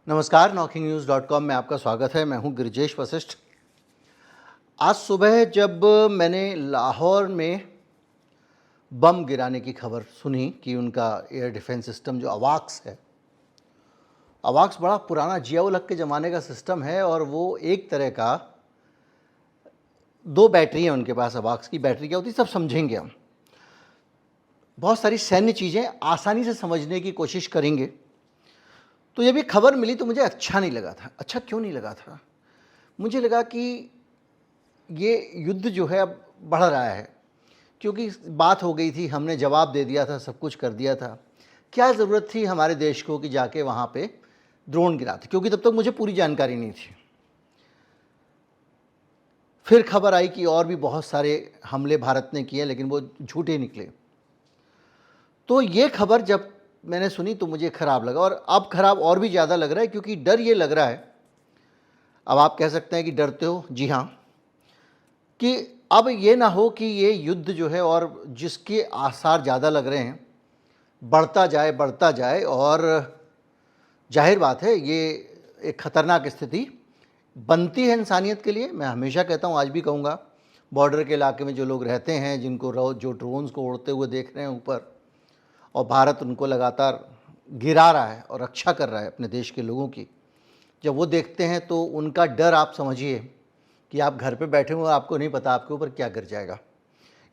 नमस्कार, NockingNews.com में आपका स्वागत है। मैं हूं गिरिजेश वशिष्ठ। आज सुबह जब मैंने लाहौर में बम गिराने की खबर सुनी कि उनका एयर डिफेंस सिस्टम जो अवाक्स है, अवाक्स बड़ा पुराना जिया-उल-हक के ज़माने का सिस्टम है और वो एक तरह का 2 बैटरी हैं उनके पास। अवाक्स की बैटरी क्या होती है सब समझेंगे हम। बहुत सारी सैन्य चीज़ें आसानी से समझने की कोशिश करेंगे। तो जब ये खबर मिली तो मुझे अच्छा नहीं लगा था। अच्छा क्यों नहीं लगा था? मुझे लगा कि ये युद्ध जो है अब बढ़ रहा है, क्योंकि बात हो गई थी, हमने जवाब दे दिया था, सब कुछ कर दिया था। क्या ज़रूरत थी हमारे देश को कि जाके वहाँ पे ड्रोन गिराते, क्योंकि तब तक मुझे पूरी जानकारी नहीं थी। फिर खबर आई कि और भी बहुत सारे हमले भारत ने किए, लेकिन वो झूठे निकले। तो ये खबर जब मैंने सुनी तो मुझे ख़राब लगा, और अब ख़राब और भी ज़्यादा लग रहा है, क्योंकि डर ये लग रहा है, अब आप कह सकते हैं कि डरते हो, जी हाँ, कि अब ये ना हो कि ये युद्ध जो है और जिसके आसार ज़्यादा लग रहे हैं बढ़ता जाए और जाहिर बात है ये एक ख़तरनाक स्थिति बनती है इंसानियत के लिए। मैं हमेशा कहता हूँ, आज भी कहूँगा, बॉर्डर के इलाके में जो लोग रहते हैं, जिनको जो ड्रोन्स को उड़ते हुए देख रहे हैं ऊपर, और भारत उनको लगातार गिरा रहा है और रक्षा कर रहा है अपने देश के लोगों की, जब वो देखते हैं तो उनका डर आप समझिए कि आप घर पे बैठे हुए, आपको नहीं पता आपके ऊपर क्या गिर जाएगा,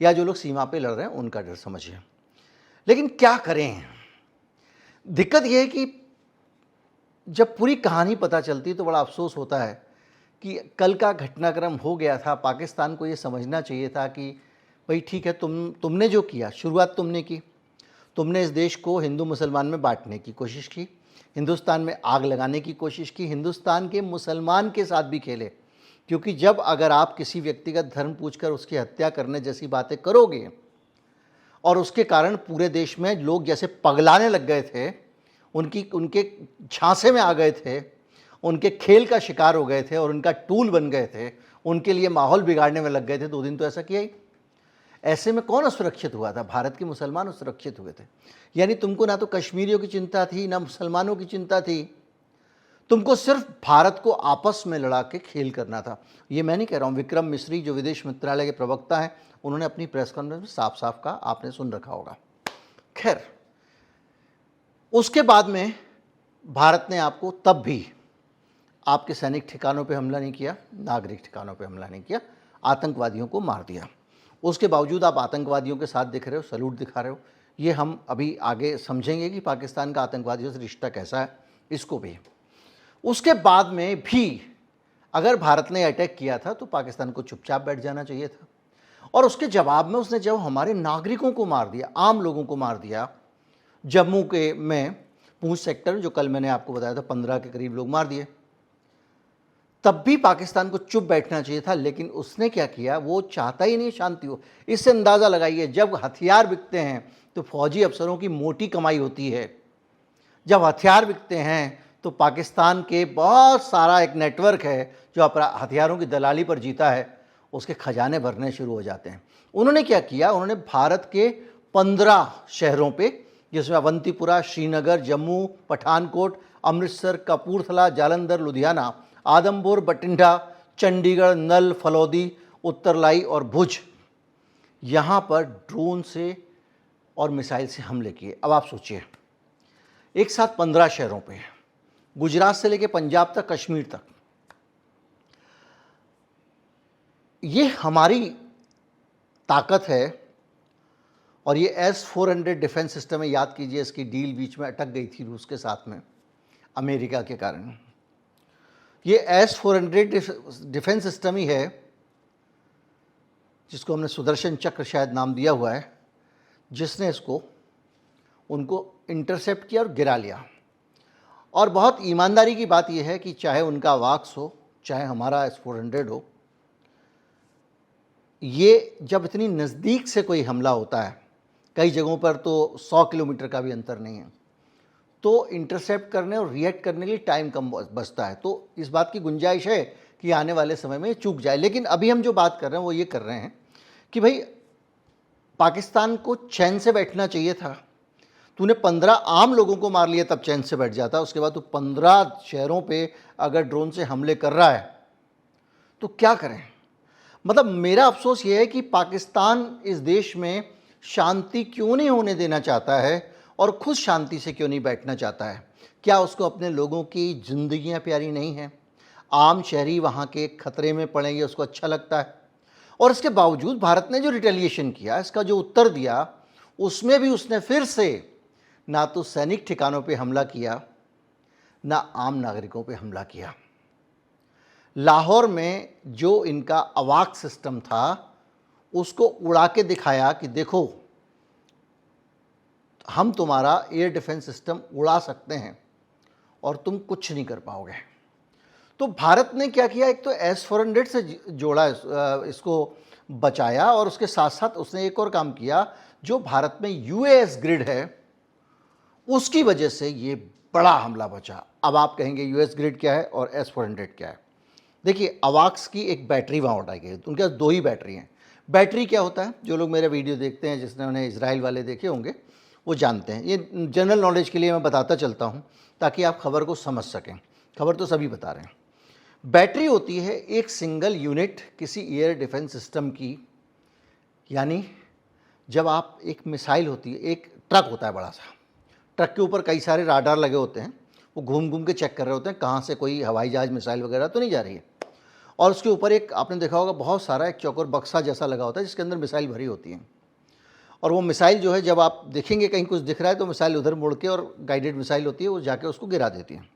या जो लोग सीमा पे लड़ रहे हैं उनका डर समझिए। लेकिन क्या करें? दिक्कत यह है कि जब पूरी कहानी पता चलती है तो बड़ा अफसोस होता है कि कल का घटनाक्रम हो गया था। पाकिस्तान को ये समझना चाहिए था कि भाई ठीक है, तुमने जो किया, शुरुआत तुमने की, तुमने इस देश को हिंदू मुसलमान में बांटने की कोशिश की, हिंदुस्तान में आग लगाने की कोशिश की, हिंदुस्तान के मुसलमान के साथ भी खेले, क्योंकि जब अगर आप किसी व्यक्तिगत धर्म पूछकर उसकी हत्या करने जैसी बातें करोगे और उसके कारण पूरे देश में लोग जैसे पगलाने लग गए थे, उनके झांसे में आ गए थे, उनके खेल का शिकार हो गए थे और उनका टूल बन गए थे, उनके लिए माहौल बिगाड़ने में लग गए थे, 2 दिन तो ऐसा किया ही। ऐसे में कौन असुरक्षित हुआ था? भारत के मुसलमान असुरक्षित हुए थे। यानी तुमको ना तो कश्मीरियों की चिंता थी, ना मुसलमानों की चिंता थी, तुमको सिर्फ भारत को आपस में लड़ा के खेल करना था। ये मैं नहीं कह रहा हूँ, विक्रम मिस्री जो विदेश मंत्रालय के प्रवक्ता हैं, उन्होंने अपनी प्रेस कॉन्फ्रेंस में साफ साफ कहा, आपने सुन रखा होगा। खैर, उसके बाद में भारत ने आपको तब भी आपके सैनिक ठिकानों पे हमला नहीं किया, नागरिक ठिकानों पे हमला नहीं किया, आतंकवादियों को मार दिया। उसके बावजूद आप आतंकवादियों के साथ दिख रहे हो, सैल्यूट दिखा रहे हो। ये हम अभी आगे समझेंगे कि पाकिस्तान का आतंकवादियों से रिश्ता कैसा है, इसको भी। उसके बाद में भी अगर भारत ने अटैक किया था तो पाकिस्तान को चुपचाप बैठ जाना चाहिए था, और उसके जवाब में उसने जब हमारे नागरिकों को मार दिया, आम लोगों को मार दिया, जम्मू के में पूंछ सेक्टर में, जो कल मैंने आपको बताया था 15 के करीब लोग मार दिए, तब भी पाकिस्तान को चुप बैठना चाहिए था। लेकिन उसने क्या किया? वो चाहता ही नहीं शांति हो। इससे अंदाज़ा लगाइए, जब हथियार बिकते हैं तो फौजी अफसरों की मोटी कमाई होती है। जब हथियार बिकते हैं तो पाकिस्तान के बहुत सारा एक नेटवर्क है जो हथियारों की दलाली पर जीता है, उसके खजाने भरने शुरू हो जाते हैं। उन्होंने क्या किया? उन्होंने भारत के 15 शहरों पे, जिसमें अवंतीपुरा, श्रीनगर, जम्मू, पठानकोट, अमृतसर, कपूरथला, जालंधर, लुधियाना, आदमपुर, बठिंडा, चंडीगढ़, नल, फलौदी, उत्तरलाई और भुज, यहाँ पर ड्रोन से और मिसाइल से हमले किए। अब आप सोचिए, एक साथ 15 शहरों पे, गुजरात से लेकर पंजाब तक, कश्मीर तक। ये हमारी ताकत है। और ये S-400 डिफेंस सिस्टम है, याद कीजिए, इसकी डील बीच में अटक गई थी रूस के साथ में, अमेरिका के कारण। ये S-400 डिफेंस सिस्टम ही है जिसको हमने सुदर्शन चक्र शायद नाम दिया हुआ है, जिसने इसको उनको इंटरसेप्ट किया और गिरा लिया। और बहुत ईमानदारी की बात यह है कि चाहे उनका वाक्स हो, चाहे हमारा S-400 हो, ये जब इतनी नज़दीक से कोई हमला होता है, कई जगहों पर तो 100 किलोमीटर का भी अंतर नहीं है, तो इंटरसेप्ट करने और रिएक्ट करने के लिए टाइम कम बचता है। तो इस बात की गुंजाइश है कि आने वाले समय में चूक जाए। लेकिन अभी हम जो बात कर रहे हैं वो ये कर रहे हैं कि भाई पाकिस्तान को चैन से बैठना चाहिए था। तूने 15 आम लोगों को मार लिया तब चैन से बैठ जाता, उसके बाद तू 15 शहरों पे अगर ड्रोन से हमले कर रहा है तो क्या करें। मतलब मेरा अफसोस ये है कि पाकिस्तान इस देश में शांति क्यों नहीं होने देना चाहता है और खुद शांति से क्यों नहीं बैठना चाहता है। क्या उसको अपने लोगों की ज़िंदगियाँ प्यारी नहीं हैं? आम शहरी वहाँ के खतरे में पड़ेंगे, उसको अच्छा लगता है। और इसके बावजूद भारत ने जो रिटेलिएशन किया, इसका जो उत्तर दिया, उसमें भी उसने फिर से ना तो सैनिक ठिकानों पे हमला किया, ना आम नागरिकों पे हमला किया। लाहौर में जो इनका अवाक सिस्टम था उसको उड़ा के दिखाया कि देखो हम तुम्हारा एयर डिफेंस सिस्टम उड़ा सकते हैं और तुम कुछ नहीं कर पाओगे। तो भारत ने क्या किया, एक तो S-400 से जोड़ा, इसको बचाया, और उसके साथ साथ उसने एक और काम किया, जो भारत में UAS ग्रिड है उसकी वजह से ये बड़ा हमला बचा। अब आप कहेंगे US ग्रिड क्या है और S-400 क्या है। देखिए, अवाक्स की एक बैटरी वहाँ उठाई गई, उनके पास 2 ही बैटरी हैं। बैटरी क्या होता है, जो लोग मेरा वीडियो देखते हैं, जिसने उन्हें इजराइल वाले देखे होंगे वो जानते हैं। ये जनरल नॉलेज के लिए मैं बताता चलता हूँ ताकि आप खबर को समझ सकें, खबर तो सभी बता रहे हैं। बैटरी होती है एक सिंगल यूनिट किसी एयर डिफेंस सिस्टम की, यानी जब आप, एक मिसाइल होती है, एक ट्रक होता है बड़ा सा, ट्रक के ऊपर कई सारे राडार लगे होते हैं, वो घूम घूम के चेक कर रहे होते हैं कहाँ से कोई हवाई जहाज़ मिसाइल वगैरह तो नहीं जा रही है। और उसके ऊपर एक, आपने देखा होगा, बहुत सारा एक चौकोर बक्सा जैसा लगा होता है जिसके अंदर मिसाइल भरी होती हैं। और वो मिसाइल जो है, जब आप देखेंगे कहीं कुछ दिख रहा है तो मिसाइल उधर मुड़ के, और गाइडेड मिसाइल होती है, वो जाके उसको गिरा देती है।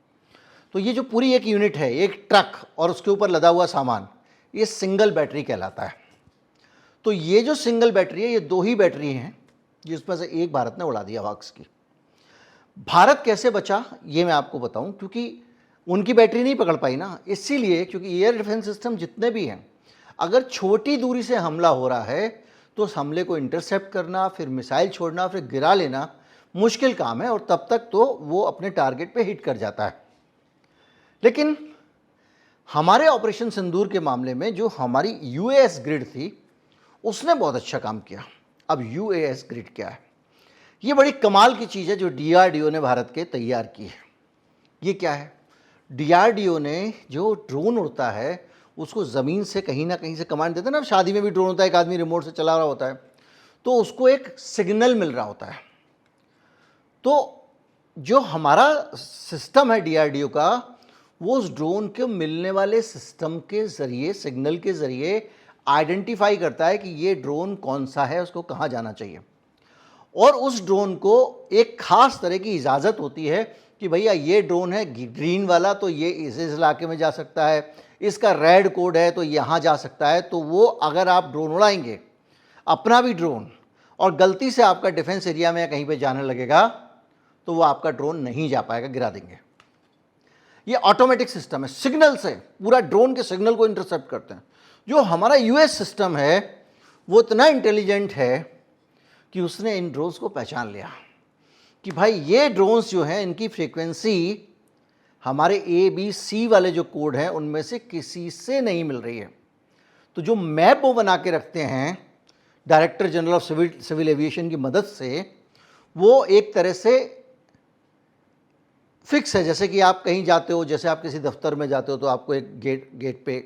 तो ये जो पूरी एक यूनिट है, एक ट्रक और उसके ऊपर लदा हुआ सामान, ये सिंगल बैटरी कहलाता है। तो ये जो सिंगल बैटरी है, ये 2 ही बैटरी हैं जिसमें से एक भारत ने उड़ा दिया अवाक्स की। भारत कैसे बचा ये मैं आपको बताऊं, क्योंकि उनकी बैटरी नहीं पकड़ पाई ना, इसीलिए, क्योंकि एयर डिफेंस सिस्टम जितने भी हैं, अगर छोटी दूरी से हमला हो रहा है तो उस हमले को इंटरसेप्ट करना, फिर मिसाइल छोड़ना, फिर गिरा लेना मुश्किल काम है, और तब तक तो वो अपने टारगेट पे हिट कर जाता है। लेकिन हमारे ऑपरेशन सिंदूर के मामले में जो हमारी UAS ग्रिड थी उसने बहुत अच्छा काम किया। अब UAS ग्रिड क्या है, ये बड़ी कमाल की चीज़ है जो DRDO ने भारत के तैयार की है। ये क्या है, DRDO ने जो ड्रोन उड़ता है उसको ज़मीन से कहीं ना कहीं से कमांड देते हैं ना, शादी में भी ड्रोन होता है, एक आदमी रिमोट से चला रहा होता है, तो उसको एक सिग्नल मिल रहा होता है। तो जो हमारा सिस्टम है DRDO का, वो उस ड्रोन के मिलने वाले सिस्टम के ज़रिए, सिग्नल के ज़रिए आइडेंटिफाई करता है कि ये ड्रोन कौन सा है, उसको कहाँ जाना चाहिए। और उस ड्रोन को एक ख़ास तरह की इजाज़त होती है कि भैया ये ड्रोन है ग्रीन वाला तो ये इस इलाके में जा सकता है, इसका रेड कोड है तो यहाँ जा सकता है। तो वो, अगर आप ड्रोन उड़ाएंगे, अपना भी ड्रोन, और गलती से आपका डिफेंस एरिया में कहीं पे जाने लगेगा तो वो आपका ड्रोन नहीं जा पाएगा, गिरा देंगे। ये ऑटोमेटिक सिस्टम है, सिग्नल से पूरा ड्रोन के सिग्नल को इंटरसेप्ट करते हैं। जो हमारा US सिस्टम है वो इतना इंटेलिजेंट है कि उसने इन ड्रोन्स को पहचान लिया कि भाई ये ड्रोन्स जो हैं, इनकी फ्रीक्वेंसी हमारे ABC वाले जो कोड हैं उनमें से किसी से नहीं मिल रही है। तो जो मैप वो बना के रखते हैं director general of civil aviation की मदद से, वो एक तरह से फिक्स है। जैसे कि आप कहीं जाते हो, जैसे आप किसी दफ्तर में जाते हो तो आपको एक गेट पे,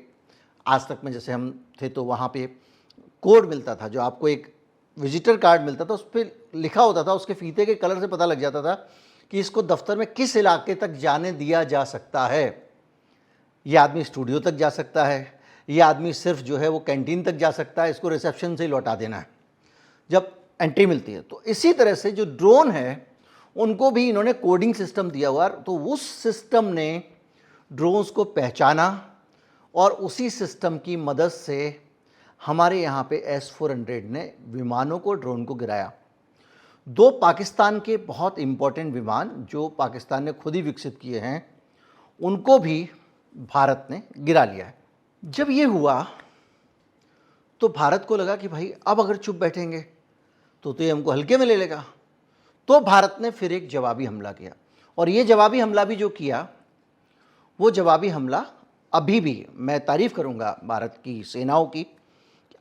आज तक में जैसे हम थे तो वहाँ पे कोड मिलता था, जो आपको एक विजिटर कार्ड मिलता था, उस पर लिखा होता था, उसके फीते के कलर से पता लग जाता था कि इसको दफ्तर में किस इलाके तक जाने दिया जा सकता है। ये आदमी स्टूडियो तक जा सकता है, ये आदमी सिर्फ जो है वो कैंटीन तक जा सकता है, इसको रिसेप्शन से ही लौटा देना है जब एंट्री मिलती है। तो इसी तरह से जो ड्रोन है उनको भी इन्होंने कोडिंग सिस्टम दिया हुआ, तो उस सिस्टम ने ड्रोन्स को पहचाना और उसी सिस्टम की मदद से हमारे यहाँ पे S-400 ने विमानों को, ड्रोन को गिराया। 2 पाकिस्तान के बहुत इम्पोर्टेंट विमान जो पाकिस्तान ने खुद ही विकसित किए हैं, उनको भी भारत ने गिरा लिया है। जब ये हुआ तो भारत को लगा कि भाई अब अगर चुप बैठेंगे तो ये हमको हल्के में ले लेगा। तो भारत ने फिर एक जवाबी हमला किया, और ये जवाबी हमला भी जो किया, वो जवाबी हमला अभी भी मैं तारीफ़ करूँगा भारत की सेनाओं की,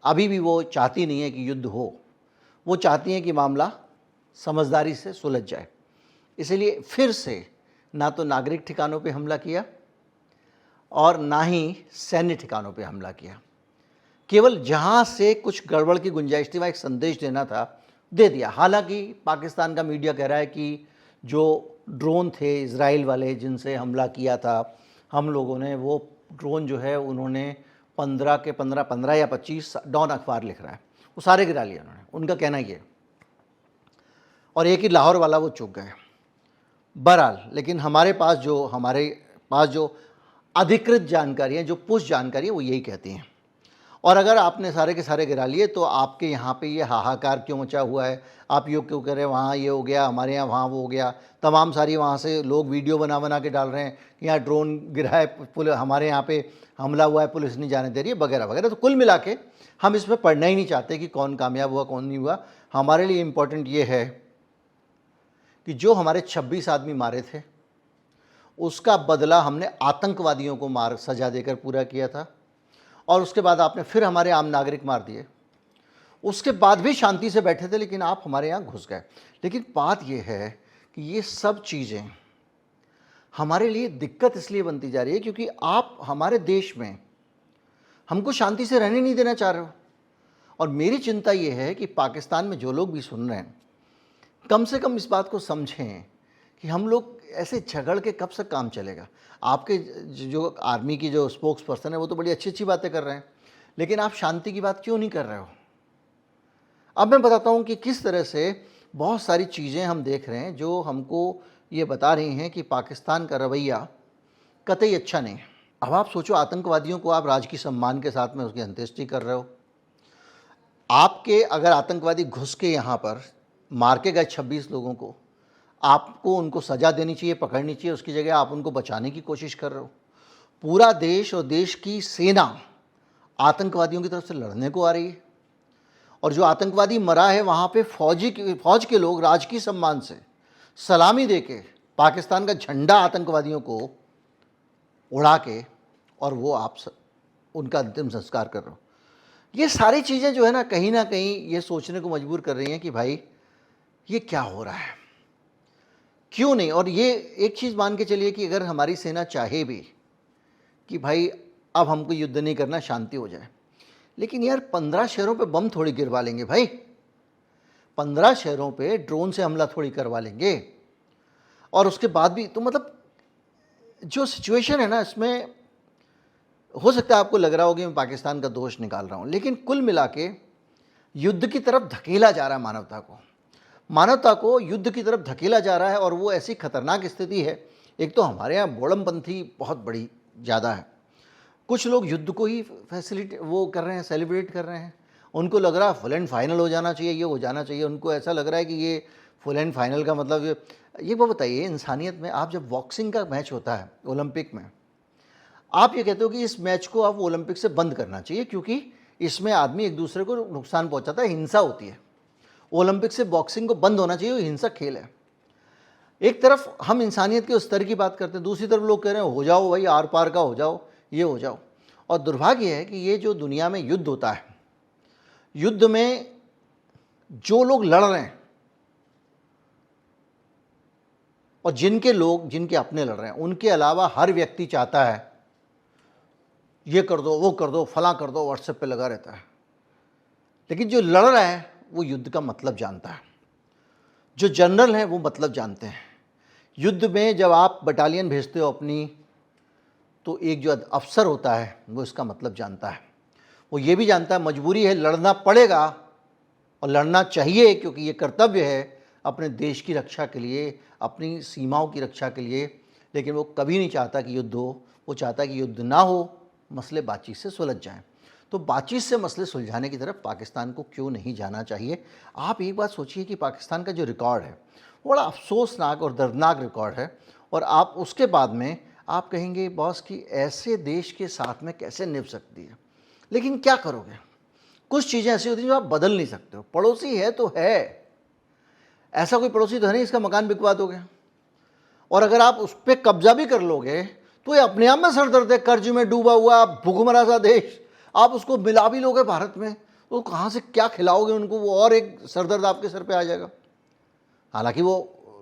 अभी भी वो चाहती नहीं है कि युद्ध हो, वो चाहती हैं कि मामला समझदारी से सुलझ जाए। इसलिए फिर से ना तो नागरिक ठिकानों पे हमला किया और ना ही सैन्य ठिकानों पे हमला किया। केवल जहाँ से कुछ गड़बड़ की गुंजाइश थी वहाँ एक संदेश देना था, दे दिया। हालांकि पाकिस्तान का मीडिया कह रहा है कि जो ड्रोन थे इजराइल वाले जिनसे हमला किया था हम लोगों ने, वो ड्रोन जो है उन्होंने 15 या 25 डॉन अखबार लिख रहा है, वो सारे गिरा लिए उन्होंने, उनका कहना ये। और एक ही लाहौर वाला वो चूक गए। बहरहाल, लेकिन हमारे पास जो अधिकृत जानकारी है, जो पुष्ट जानकारी है, वो यही कहती हैं। और अगर आपने सारे के सारे गिरा लिए तो आपके यहाँ पे ये हाहाकार क्यों मचा हुआ है, आप ये क्यों कह रहे हैं वहाँ ये हो गया, हमारे यहाँ वहाँ वो हो गया, तमाम सारी वहाँ से लोग वीडियो बना बना के डाल रहे हैं कि यहाँ ड्रोन गिरा है, हमारे यहाँ पे हमला हुआ है, पुलिस नहीं जाने दे रही है, वगैरह वगैरह। तो कुल मिला के हम इसमें पढ़ना ही नहीं चाहते कि कौन कामयाब हुआ कौन नहीं हुआ। हमारे लिए इम्पोर्टेंट ये है कि जो हमारे 26 आदमी मारे थे उसका बदला हमने आतंकवादियों को सजा देकर पूरा किया था। और उसके बाद आपने फिर हमारे आम नागरिक मार दिए, उसके बाद भी शांति से बैठे थे, लेकिन आप हमारे यहाँ घुस गए। लेकिन बात यह है कि ये सब चीज़ें हमारे लिए दिक्कत इसलिए बनती जा रही है क्योंकि आप हमारे देश में हमको शांति से रहने नहीं देना चाह रहे हो। और मेरी चिंता ये है कि पाकिस्तान में जो लोग भी सुन रहे हैं, कम से कम इस बात को समझें कि हम लोग ऐसे झगड़ के कब से काम चलेगा। आपके जो आर्मी की जो स्पोक्स पर्सन है वो तो बड़ी अच्छी अच्छी बातें कर रहे हैं, लेकिन आप शांति की बात क्यों नहीं कर रहे हो। अब मैं बताता हूँ कि किस तरह से बहुत सारी चीज़ें हम देख रहे हैं जो हमको ये बता रही हैं कि पाकिस्तान का रवैया कतई अच्छा नहीं है। अब आप सोचो, आतंकवादियों को आप राजकीय सम्मान के साथ में उसकी अंत्येष्टि कर रहे हो। आपके अगर आतंकवादी घुस के यहाँ पर मार के गए 26 लोगों को, आपको उनको सज़ा देनी चाहिए, पकड़नी चाहिए, उसकी जगह आप उनको बचाने की कोशिश कर रहे हो। पूरा देश और देश की सेना आतंकवादियों की तरफ से लड़ने को आ रही है और जो आतंकवादी मरा है वहाँ पे फौज के लोग राजकीय सम्मान से सलामी दे के पाकिस्तान का झंडा आतंकवादियों को उड़ा के और वो आप उनका अंतिम संस्कार कर रहे हो। ये सारी चीज़ें जो है ना कहीं ये सोचने को मजबूर कर रही हैं कि भाई ये क्या हो रहा है, क्यों नहीं। और ये एक चीज़ मान के चलिए कि अगर हमारी सेना चाहे भी कि भाई अब हमको युद्ध नहीं करना, शांति हो जाए, लेकिन यार 15 शहरों पे बम थोड़ी गिरवा लेंगे भाई, 15 शहरों पे ड्रोन से हमला थोड़ी करवा लेंगे। और उसके बाद भी तो मतलब जो सिचुएशन है ना, इसमें हो सकता है आपको लग रहा हो कि मैं पाकिस्तान का दोष निकाल रहा हूँ, लेकिन कुल मिला के युद्ध की तरफ धकेला जा रहा है मानवता को युद्ध की तरफ धकेला जा रहा है। और वो ऐसी खतरनाक स्थिति है, एक तो हमारे यहाँ बोड़मपंथी बहुत बड़ी ज़्यादा है, कुछ लोग युद्ध को ही वो कर रहे हैं, सेलिब्रेट कर रहे हैं, उनको लग रहा है फुल एंड फाइनल हो जाना चाहिए, ये हो जाना चाहिए। उनको ऐसा लग रहा है कि ये फुल एंड फाइनल का मतलब ये वो बताइए, इंसानियत में आप जब बॉक्सिंग का मैच होता है ओलंपिक में, आप ये कहते हो कि इस मैच को आप ओलंपिक से बंद करना चाहिए क्योंकि इसमें आदमी एक दूसरे को नुकसान पहुंचाता है, हिंसा होती है। ओलंपिक से बॉक्सिंग को बंद होना चाहिए, वो हिंसक खेल है। एक तरफ हम इंसानियत के उस स्तर की बात करते हैं, दूसरी तरफ लोग कह रहे हैं हो जाओ भाई, आर पार का हो जाओ, ये हो जाओ। और दुर्भाग्य है कि ये जो दुनिया में युद्ध होता है, युद्ध में जो लोग लड़ रहे हैं और जिनके अपने लड़ रहे हैं, उनके अलावा हर व्यक्ति चाहता है ये कर दो, वो कर दो, फलां कर दो, व्हाट्सएप पे लगा रहता है। लेकिन जो लड़ रहा है वो युद्ध का मतलब जानता है, जो जनरल हैं वो मतलब जानते हैं। युद्ध में जब आप बटालियन भेजते हो अपनी, तो एक जो अफसर होता है वो इसका मतलब जानता है। वो ये भी जानता है मजबूरी है, लड़ना पड़ेगा और लड़ना चाहिए क्योंकि ये कर्तव्य है अपने देश की रक्षा के लिए, अपनी सीमाओं की रक्षा के लिए। लेकिन वो कभी नहीं चाहता कि युद्ध हो, वो चाहता है कि युद्ध ना हो, मसले बातचीत से सुलझ जाएं। तो बातचीत से मसले सुलझाने की तरफ पाकिस्तान को क्यों नहीं जाना चाहिए। आप एक बात सोचिए कि पाकिस्तान का जो रिकॉर्ड है वो बड़ा अफसोसनाक और दर्दनाक रिकॉर्ड है, और आप उसके बाद में आप कहेंगे बॉस कि ऐसे देश के साथ में कैसे निभ सकती है। लेकिन क्या करोगे, कुछ चीज़ें ऐसी होती हैं जो आप बदल नहीं सकते हो। पड़ोसी है तो है, ऐसा कोई पड़ोसी तो है नहीं इसका मकान बिकवा दोगे, और अगर आप उस पर कब्जा भी कर लोगे तो ये अपने आप में सरदर्द है। कर्ज में डूबा हुआ भूखमरा सा देश, आप उसको मिला भी लोगे भारत में तो कहाँ से क्या खिलाओगे उनको, वो और एक सरदर्द आपके सर पे आ जाएगा। हालांकि वो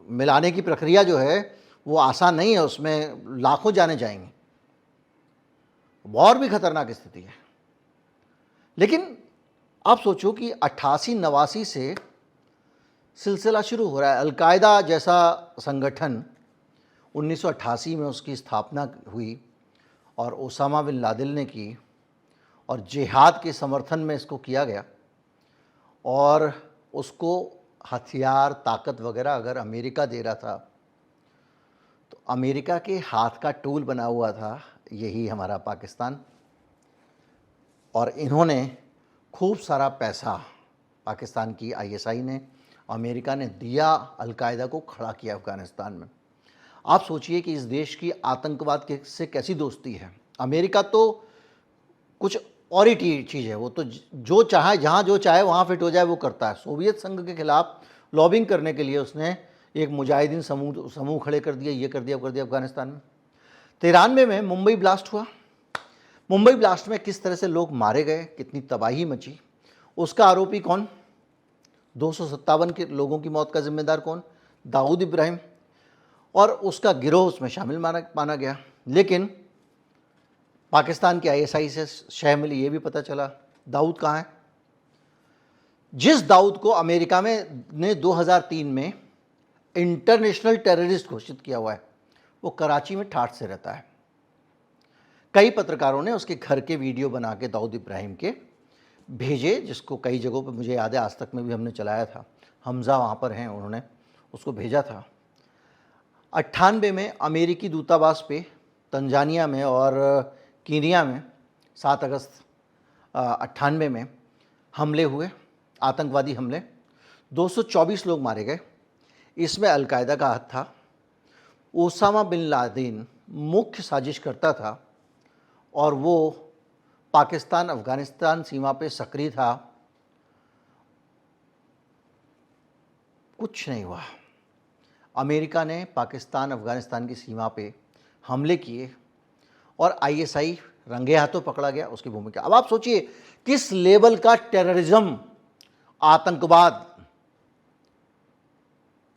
मिलाने की प्रक्रिया जो है वो आसान नहीं है, उसमें लाखों जाने जाएंगे, और भी खतरनाक स्थिति है। लेकिन आप सोचो कि 88-89 से सिलसिला शुरू हो रहा है। अलकायदा जैसा संगठन 1988 में उसकी स्थापना हुई और ओसामा बिन लादेन ने की, और जिहाद के समर्थन में इसको किया गया, और उसको हथियार ताकत वगैरह अगर अमेरिका दे रहा था तो अमेरिका के हाथ का टूल बना हुआ था यही हमारा पाकिस्तान। और इन्होंने खूब सारा पैसा पाकिस्तान की आईएसआई ने, अमेरिका ने दिया, अलकायदा को खड़ा किया अफ़गानिस्तान में। आप सोचिए कि इस देश की आतंकवाद से कैसी दोस्ती है। अमेरिका तो कुछ और ही चीज़ है, वो तो जो चाहे, जहाँ जो चाहे वहाँ फिट हो जाए वो करता है। सोवियत संघ के खिलाफ लॉबिंग करने के लिए उसने एक मुजाहिदीन समूह खड़े कर दिए, ये कर दिया, वो कर दिया अफ़गानिस्तान में। 93 में मुंबई ब्लास्ट हुआ। मुंबई ब्लास्ट में किस तरह से लोग मारे गए, कितनी तबाही मची, उसका आरोपी कौन? 257 के लोगों की मौत का जिम्मेदार कौन? दाऊद इब्राहिम, और उसका गिरोह उसमें शामिल माना गया। लेकिन पाकिस्तान की आईएसआई से शह मिली, ये भी पता चला दाऊद कहाँ है। जिस दाऊद को अमेरिका में ने 2003 में इंटरनेशनल टेररिस्ट घोषित किया हुआ है, वो कराची में ठाठ से रहता है। कई पत्रकारों ने उसके घर के वीडियो बना के दाऊद इब्राहिम के भेजे, जिसको कई जगहों पर मुझे याद है आज तक में भी हमने चलाया था। हमज़ा वहाँ पर हैं, उन्होंने उसको भेजा था। 98 में अमेरिकी दूतावास पे तंजानिया में और कीनिया में 7 अगस्त 98 में हमले हुए, आतंकवादी हमले। 224 लोग मारे गए। इसमें अलकायदा का हाथ था। ओसामा बिन लादेन मुख्य साजिश करता था, और वो पाकिस्तान अफ़गानिस्तान सीमा पे सक्रिय था। कुछ नहीं हुआ। अमेरिका ने पाकिस्तान अफ़गानिस्तान की सीमा पे हमले किए और आईएसआई रंगे हाथों पकड़ा गया, उसकी भूमिका। अब आप सोचिए किस लेवल का टेररिज्म, आतंकवाद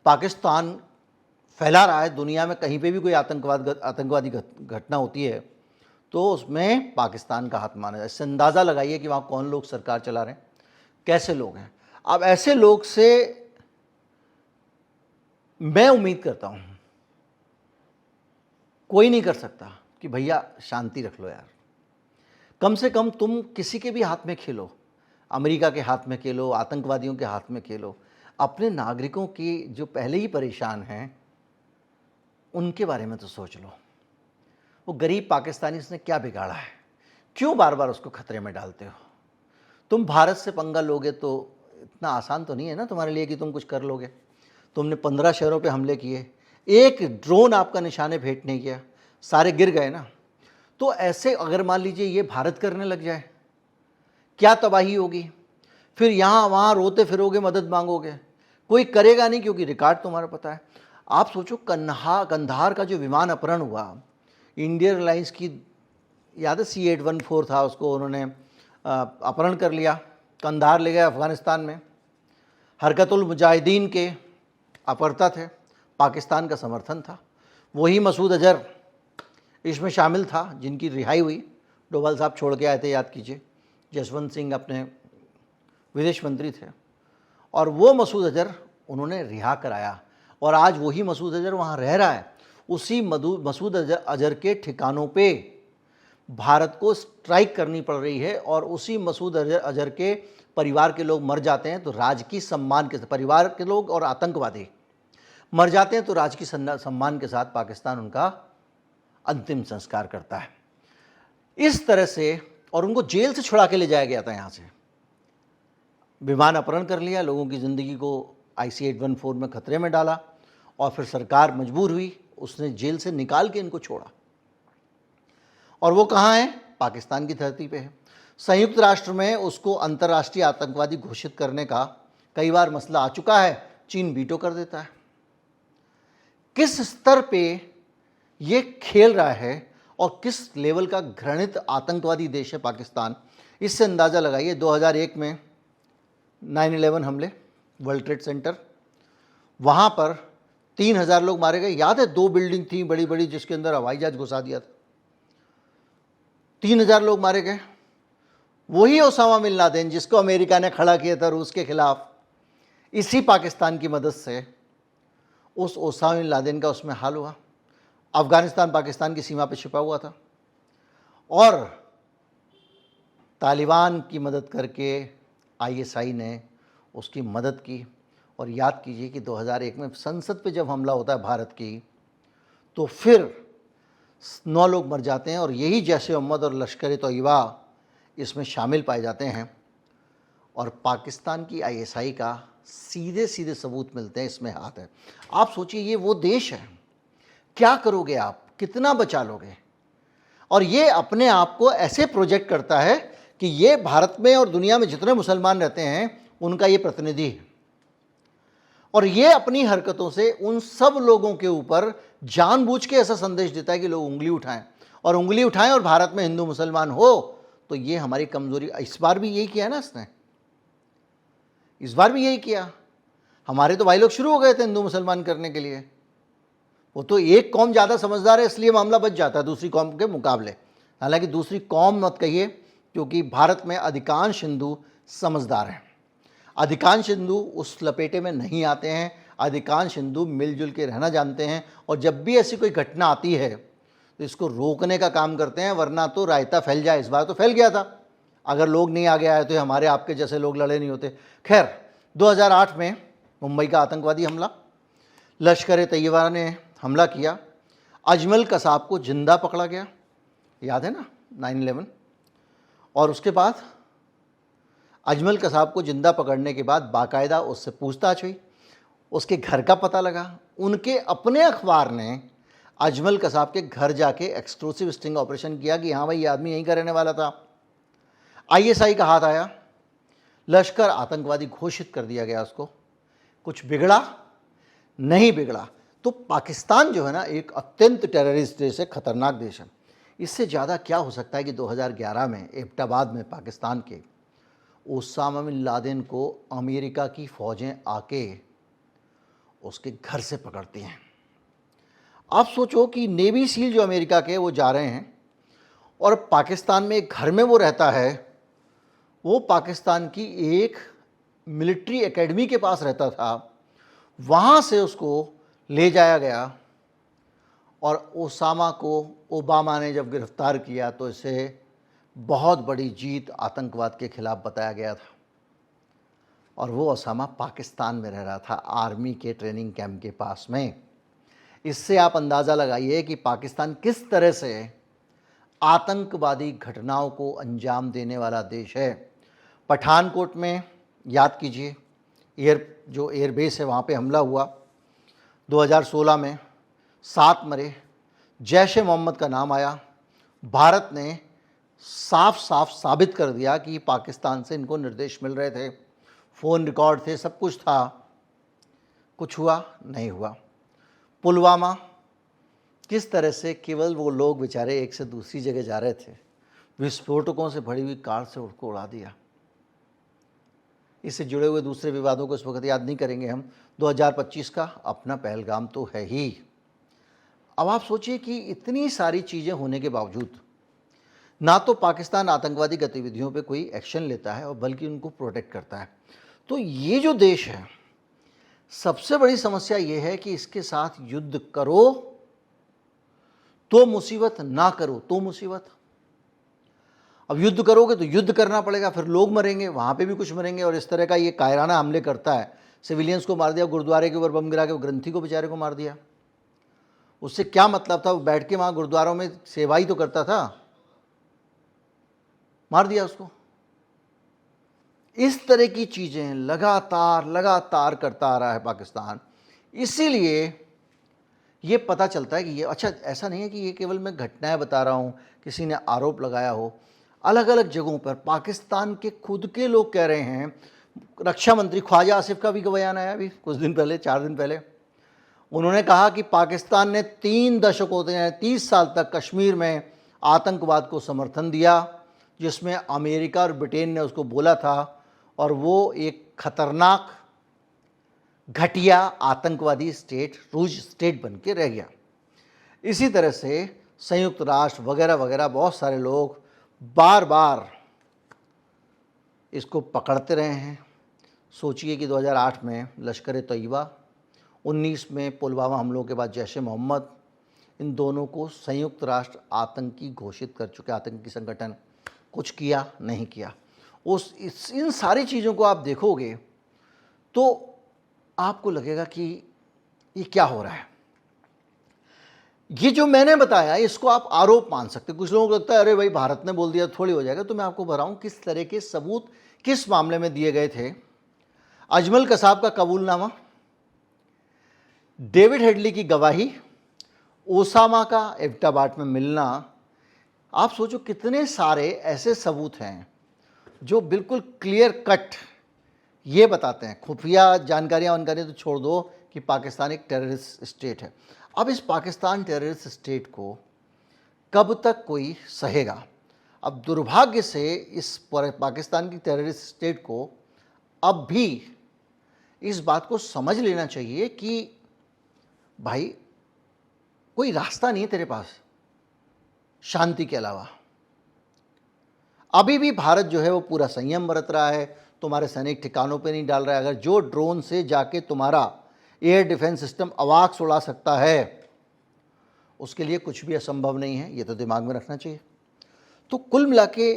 पाकिस्तान फैला रहा है। दुनिया में कहीं पे भी कोई आतंकवादी घटना होती है तो उसमें पाकिस्तान का हाथ माना जाए। इससे अंदाज़ा लगाइए कि वहाँ कौन लोग सरकार चला रहे हैं, कैसे लोग हैं। अब ऐसे लोग से मैं उम्मीद करता हूँ कोई नहीं कर सकता कि भैया शांति रख लो यार, कम से कम तुम किसी के भी हाथ में खेलो, अमेरिका के हाथ में खेलो, आतंकवादियों के हाथ में खेलो, अपने नागरिकों की जो पहले ही परेशान हैं उनके बारे में तो सोच लो। वो गरीब पाकिस्तानी उसने क्या बिगाड़ा है, क्यों बार बार उसको खतरे में डालते हो? तुम भारत से पंगा लोगे तो इतना आसान तो नहीं है ना तुम्हारे लिए कि तुम कुछ कर लोगे। तुमने 15 शहरों पे हमले किए, एक ड्रोन आपका निशाने भेंट नहीं किया, सारे गिर गए ना। तो ऐसे अगर मान लीजिए ये भारत करने लग जाए, क्या तबाही होगी। फिर यहाँ वहाँ रोते फिरोगे, मदद मांगोगे, कोई करेगा नहीं क्योंकि रिकॉर्ड तुम्हारा पता है। आप सोचो कंधार का जो विमान अपहरण हुआ, इंडियन एयरलाइंस की, याद है C814 था, उसको उन्होंने अपहरण कर लिया, कंधार ले गए अफ़गानिस्तान में। हरकतुल मुजाहिदीन के अपहर्ता थे, पाकिस्तान का समर्थन था। वही मसूद अजहर इसमें शामिल था जिनकी रिहाई हुई, डोभाल साहब छोड़ के आए थे, याद कीजिए। जसवंत सिंह अपने विदेश मंत्री थे, और वो मसूद अजहर उन्होंने रिहा कराया, और आज वही मसूद अजहर वहाँ रह रहा है। उसी मसूद अजहर के ठिकानों पे भारत को स्ट्राइक करनी पड़ रही है, और उसी मसूद अजहर के परिवार के लोग मर जाते हैं तो राजकीय सम्मान के साथ, परिवार के लोग और आतंकवादी मर जाते हैं तो राजकीय सम्मान के साथ पाकिस्तान उनका अंतिम संस्कार करता है। इस तरह से, और उनको जेल से छुड़ा के ले जाया गया था, यहाँ से विमान अपहरण कर लिया, लोगों की ज़िंदगी को IC814 में खतरे में डाला, और फिर सरकार मजबूर हुई, उसने जेल से निकाल के इनको छोड़ा। और वो कहाँ है? पाकिस्तान की धरती पे है। संयुक्त राष्ट्र में उसको अंतर्राष्ट्रीय आतंकवादी घोषित करने का कई बार मसला आ चुका है, चीन वीटो कर देता है। किस स्तर पे ये खेल रहा है और किस लेवल का घृणित आतंकवादी देश है पाकिस्तान, इससे अंदाज़ा लगाइए। 2001 में 9/11 हमले, वर्ल्ड ट्रेड सेंटर, वहाँ पर 3,000 लोग मारे गए। याद है 2 बिल्डिंग थी बड़ी बड़ी जिसके अंदर हवाई जहाज घुसा दिया था, 3,000 लोग मारे गए। वही ओसामा बिन लादेन जिसको अमेरिका ने खड़ा किया था रूस के खिलाफ, इसी पाकिस्तान की मदद से उस ओसामा बिन लादेन का उसमें हाल हुआ। अफगानिस्तान पाकिस्तान की सीमा पर छिपा हुआ था और तालिबान की मदद करके आईएसआई ने उसकी मदद की। और याद कीजिए कि 2001 में संसद पे जब हमला होता है भारत की, तो फिर 9 लोग मर जाते हैं और यही जैश ए मोहम्मद और लश्कर ए तैयबा इसमें शामिल पाए जाते हैं। और पाकिस्तान की आईएसआई का सीधे सीधे सबूत मिलते हैं, इसमें हाथ है। आप सोचिए ये वो देश है, क्या करोगे आप, कितना बचा लोगे? और ये अपने आप को ऐसे प्रोजेक्ट करता है कि ये भारत में और दुनिया में जितने मुसलमान रहते हैं उनका ये प्रतिनिधि है। और ये अपनी हरकतों से उन सब लोगों के ऊपर जानबूझ के ऐसा संदेश देता है कि लोग उंगली उठाएं, और उंगली उठाएं और भारत में हिंदू मुसलमान हो तो ये हमारी कमजोरी। इस बार भी यही किया ना इसने, इस बार भी यही किया। हमारे तो भाई लोग शुरू हो गए थे हिंदू मुसलमान करने के लिए। वो तो एक कौम ज़्यादा समझदार है इसलिए मामला बच जाता है दूसरी कौम के मुकाबले। हालांकि दूसरी कौम मत कहिए, क्योंकि भारत में अधिकांश हिंदू समझदार हैं। अधिकांश हिंदू उस लपेटे में नहीं आते हैं। अधिकांश हिंदू मिलजुल के रहना जानते हैं और जब भी ऐसी कोई घटना आती है तो इसको रोकने का काम करते हैं, वरना तो रायता फैल जाए। इस बार तो फैल गया था, अगर लोग नहीं आगे आए तो हमारे आपके जैसे लोग लड़े नहीं होते। खैर 2008 में मुंबई का आतंकवादी हमला, लश्कर ए तैयबा ने हमला किया, अजमल कसाब को जिंदा पकड़ा गया, याद है ना 9/11। और उसके बाद अजमल कसाब को जिंदा पकड़ने के बाद बाकायदा उससे पूछताछ हुई, उसके घर का पता लगा। उनके अपने अखबार ने अजमल कसाब के घर जाके एक्सक्लूसिव स्टिंग ऑपरेशन किया कि हाँ भाई ये आदमी यहीं का रहने वाला था। आईएसआई का हाथ आया, लश्कर आतंकवादी घोषित कर दिया गया उसको। कुछ बिगड़ा? नहीं बिगड़ा। तो पाकिस्तान जो है ना एक अत्यंत टेररिस्ट देश है, खतरनाक देश है। इससे ज़्यादा क्या हो सकता है कि 2011 में एबटाबाद में पाकिस्तान के ओसामा बिन लादेन को अमेरिका की फ़ौजें आके उसके घर से पकड़ती हैं। आप सोचो कि नेवी सील जो अमेरिका के वो जा रहे हैं और पाकिस्तान में एक घर में वो रहता है। वो पाकिस्तान की एक मिलिट्री एकेडमी के पास रहता था, वहाँ से उसको ले जाया गया। और ओसामा को ओबामा ने जब गिरफ्तार किया तो इसे बहुत बड़ी जीत आतंकवाद के खिलाफ बताया गया था। और वो ओसामा पाकिस्तान में रह रहा था, आर्मी के ट्रेनिंग कैंप के पास में। इससे आप अंदाज़ा लगाइए कि पाकिस्तान किस तरह से आतंकवादी घटनाओं को अंजाम देने वाला देश है। पठानकोट में याद कीजिए एयरबेस है, वहाँ पे हमला हुआ 2016 में, 7 मरे, जैश ए मोहम्मद का नाम आया। भारत ने साफ साफ साबित कर दिया कि पाकिस्तान से इनको निर्देश मिल रहे थे, फ़ोन रिकॉर्ड थे, सब कुछ था। कुछ हुआ? नहीं हुआ। पुलवामा, किस तरह से केवल वो लोग बेचारे एक से दूसरी जगह जा रहे थे, विस्फोटकों से भरी हुई कार से उसको उड़ा दिया। इससे जुड़े हुए दूसरे विवादों को इस वक्त याद नहीं करेंगे हम। 2025 का अपना पहलगाम तो है ही। अब आप सोचिए कि इतनी सारी चीज़ें होने के बावजूद ना तो पाकिस्तान आतंकवादी गतिविधियों पे कोई एक्शन लेता है और बल्कि उनको प्रोटेक्ट करता है। तो ये जो देश है, सबसे बड़ी समस्या ये है कि इसके साथ युद्ध करो तो मुसीबत, ना करो तो मुसीबत। अब युद्ध करोगे तो युद्ध करना पड़ेगा, फिर लोग मरेंगे, वहाँ पे भी कुछ मरेंगे। और इस तरह का ये कायराना हमले करता है, सिविलियंस को मार दिया, गुरुद्वारे के ऊपर बम गिरा के वो ग्रंथी को बेचारे को मार दिया। उससे क्या मतलब था? वो बैठ के वहाँ गुरुद्वारों में सेवा ही तो करता था, मार दिया उसको। इस तरह की चीज़ें लगातार करता आ रहा है पाकिस्तान। इसीलिए ये पता चलता है कि ये अच्छा ऐसा नहीं है कि ये केवल मैं घटनाएं बता रहा हूँ, किसी ने आरोप लगाया हो। अलग अलग जगहों पर पाकिस्तान के खुद के लोग कह रहे हैं। रक्षा मंत्री ख्वाजा आसिफ का भी बयान आया अभी कुछ दिन पहले, 4 दिन पहले। उन्होंने कहा कि पाकिस्तान ने 3 दशकों से 30 साल तक कश्मीर में आतंकवाद को समर्थन दिया, जिसमें अमेरिका और ब्रिटेन ने उसको बोला था, और वो एक खतरनाक घटिया आतंकवादी स्टेट, रूस स्टेट बन के रह गया। इसी तरह से संयुक्त राष्ट्र वगैरह वगैरह बहुत सारे लोग बार बार इसको पकड़ते रहे हैं। सोचिए कि 2008 में लश्कर तैयबा, 19 में पुलवामा हमलों के बाद जैश ए मोहम्मद, इन दोनों को संयुक्त राष्ट्र आतंकी घोषित कर चुके, आतंकी संगठन। कुछ किया नहीं किया। इन सारी चीज़ों को आप देखोगे तो आपको लगेगा कि ये क्या हो रहा है। ये जो मैंने बताया इसको आप आरोप मान सकते। कुछ लोगों को लगता है अरे भाई भारत ने बोल दिया थोड़ी हो जाएगा। तो मैं आपको बताऊं किस तरह के सबूत किस मामले में दिए गए थे। अजमल कसाब का कबूलनामा, डेविड हेडली की गवाही, ओसामा का एबटाबाद में मिलना। आप सोचो कितने सारे ऐसे सबूत हैं जो बिल्कुल क्लियर कट ये बताते हैं। खुफिया जानकारियाँ तो छोड़ दो कि पाकिस्तान एक टेररिस्ट स्टेट है। अब इस पाकिस्तान टेररिस्ट स्टेट को कब तक कोई सहेगा। अब दुर्भाग्य से इस पाकिस्तान की टेररिस्ट स्टेट को अब भी इस बात को समझ लेना चाहिए कि भाई कोई रास्ता नहीं है तेरे पास शांति के अलावा। अभी भी भारत जो है वो पूरा संयम बरत रहा है, तुम्हारे सैनिक ठिकानों पे नहीं डाल रहा है। अगर जो ड्रोन से जाके तुम्हारा एयर डिफेंस सिस्टम आवाज़ उड़ा सकता है उसके लिए कुछ भी असंभव नहीं है, ये तो दिमाग में रखना चाहिए। तो कुल मिला के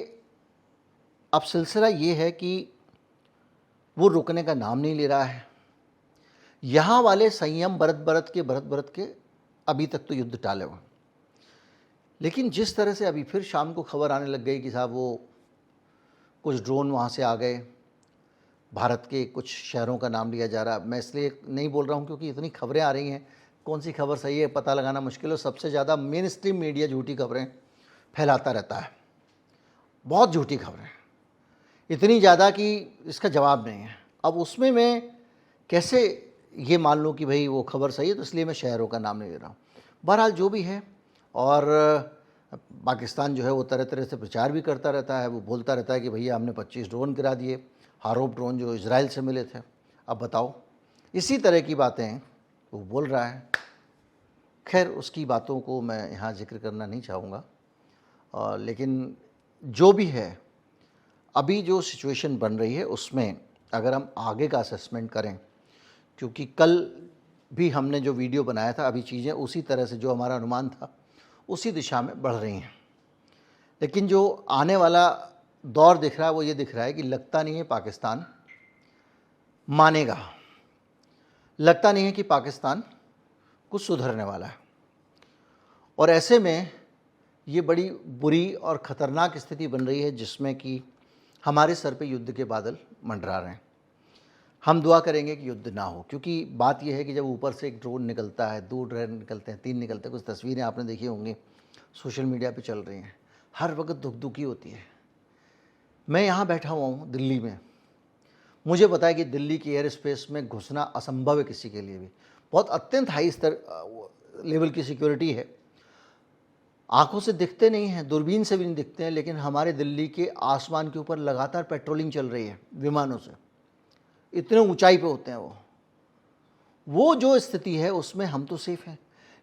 अब सिलसिला ये है कि वो रुकने का नाम नहीं ले रहा है। यहाँ वाले संयम बरत बरत के अभी तक तो युद्ध टाले हुए, लेकिन जिस तरह से अभी फिर शाम को खबर आने लग गई कि साहब वो कुछ ड्रोन वहाँ से आ गए, भारत के कुछ शहरों का नाम लिया जा रहा है। मैं इसलिए नहीं बोल रहा हूँ क्योंकि इतनी खबरें आ रही हैं, कौन सी खबर सही है पता लगाना मुश्किल है। सबसे ज़्यादा मेन स्ट्रीम मीडिया झूठी खबरें फैलाता रहता है, बहुत झूठी खबरें, इतनी ज़्यादा कि इसका जवाब नहीं है। अब उसमें मैं कैसे ये मान लूँ कि भाई वो खबर सही है, तो इसलिए मैं शहरों का नाम नहीं ले रहा हूँ। बहरहाल जो भी है, और पाकिस्तान जो है वो तरह तरह से प्रचार भी करता रहता है। वो बोलता रहता है कि भैया हमने 25 ड्रोन गिरा दिए, हारोप ड्रोन जो इजराइल से मिले थे। अब बताओ, इसी तरह की बातें वो बोल रहा है। खैर उसकी बातों को मैं यहाँ जिक्र करना नहीं चाहूँगा, लेकिन जो भी है अभी जो सिचुएशन बन रही है उसमें अगर हम आगे का असेसमेंट करें, क्योंकि कल भी हमने जो वीडियो बनाया था, अभी चीज़ें उसी तरह से जो हमारा अनुमान था उसी दिशा में बढ़ रही हैं। लेकिन जो आने वाला दौर दिख रहा है वो ये दिख रहा है कि लगता नहीं है पाकिस्तान मानेगा, लगता नहीं है कि पाकिस्तान कुछ सुधरने वाला है। और ऐसे में ये बड़ी बुरी और ख़तरनाक स्थिति बन रही है जिसमें कि हमारे सर पे युद्ध के बादल मंडरा रहे हैं। हम दुआ करेंगे कि युद्ध ना हो, क्योंकि बात यह है कि जब ऊपर से एक ड्रोन निकलता है, 2 ड्रोन निकलते हैं, 3 निकलते हैं, कुछ तस्वीरें आपने देखी होंगी सोशल मीडिया पे चल रही हैं, हर वक्त दुखी होती है। मैं यहाँ बैठा हुआ हूँ दिल्ली में, मुझे पता है कि दिल्ली की एयर स्पेस में घुसना असंभव है किसी के लिए भी। बहुत अत्यंत हाई स्तर लेवल की सिक्योरिटी है, आंखों से दिखते नहीं हैं, दूरबीन से भी नहीं दिखते हैं, लेकिन हमारे दिल्ली के आसमान के ऊपर लगातार पेट्रोलिंग चल रही है विमानों से, इतने ऊंचाई पे होते हैं वो जो स्थिति है उसमें हम तो सेफ हैं।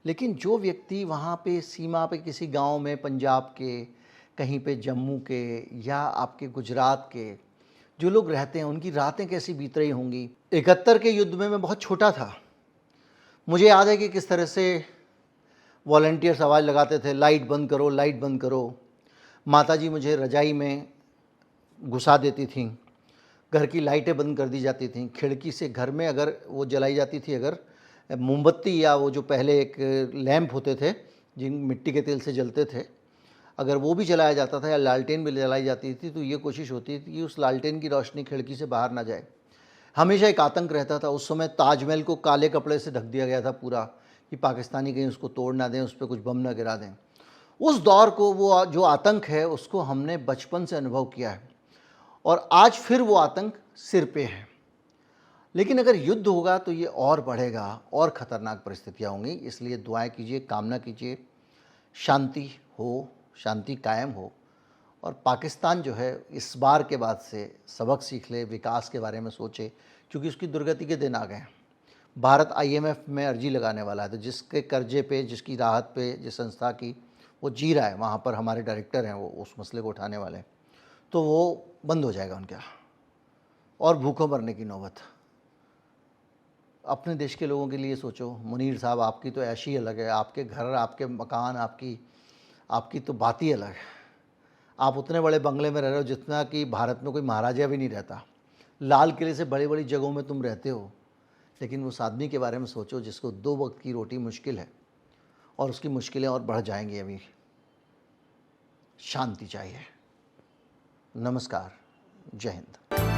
लेकिन जो व्यक्ति वहाँ पे सीमा पे किसी गांव में पंजाब के, कहीं पे जम्मू के या आपके गुजरात के जो लोग रहते हैं, उनकी रातें कैसी बीत रही होंगी। 71 के युद्ध में मैं बहुत छोटा था, मुझे याद है कि किस तरह से वॉलंटियर्स आवाज़ लगाते थे, लाइट बंद करो, लाइट बंद करो। माताजी मुझे रजाई में घुसा देती थीं, घर की लाइटें बंद कर दी जाती थीं, खिड़की से घर में अगर वो जलाई जाती थी, अगर मोमबत्ती या वो जो पहले एक लैंप होते थे जिन मिट्टी के तेल से जलते थे, अगर वो भी जलाया जाता था या लालटेन भी जलाई जाती थी, तो ये कोशिश होती थी कि उस लालटेन की रोशनी खिड़की से बाहर ना जाए। हमेशा एक आतंक रहता था। उस समय ताजमहल को काले कपड़े से ढक दिया गया था पूरा, कि पाकिस्तानी कहीं उसको तोड़ ना दें, उस पर कुछ बम ना गिरा दें। उस दौर को, वो जो आतंक है उसको हमने बचपन से अनुभव किया है, और आज फिर वो आतंक सिर पे है। लेकिन अगर युद्ध होगा तो ये और बढ़ेगा, और ख़तरनाक परिस्थितियाँ होंगी। इसलिए दुआएं कीजिए, कामना कीजिए, शांति हो, शांति कायम हो, और पाकिस्तान जो है इस बार के बाद से सबक सीख ले, विकास के बारे में सोचे, क्योंकि उसकी दुर्गति के दिन आ गए हैं। भारत आईएमएफ में अर्जी लगाने वाला है, तो जिसके कर्जे पे, जिसकी राहत पे, जिस संस्था की वो जी रहा है, वहाँ पर हमारे डायरेक्टर हैं, वो उस मसले को उठाने वाले हैं, तो वो बंद हो जाएगा उनका, और भूखों मरने की नौबत। अपने देश के लोगों के लिए सोचो। मुनीर साहब, आपकी तो ऐशी अलग है, आपके घर, आपके मकान, आपकी तो बात ही अलग है। आप उतने बड़े बंगले में रह रहे हो जितना कि भारत में कोई महाराजा भी नहीं रहता। लाल किले से बड़ी बड़ी जगहों में तुम रहते हो, लेकिन उस आदमी के बारे में सोचो जिसको 2 वक्त की रोटी मुश्किल है, और उसकी मुश्किलें और बढ़ जाएंगी अभी। शांति चाहिए। नमस्कार, जय हिंद।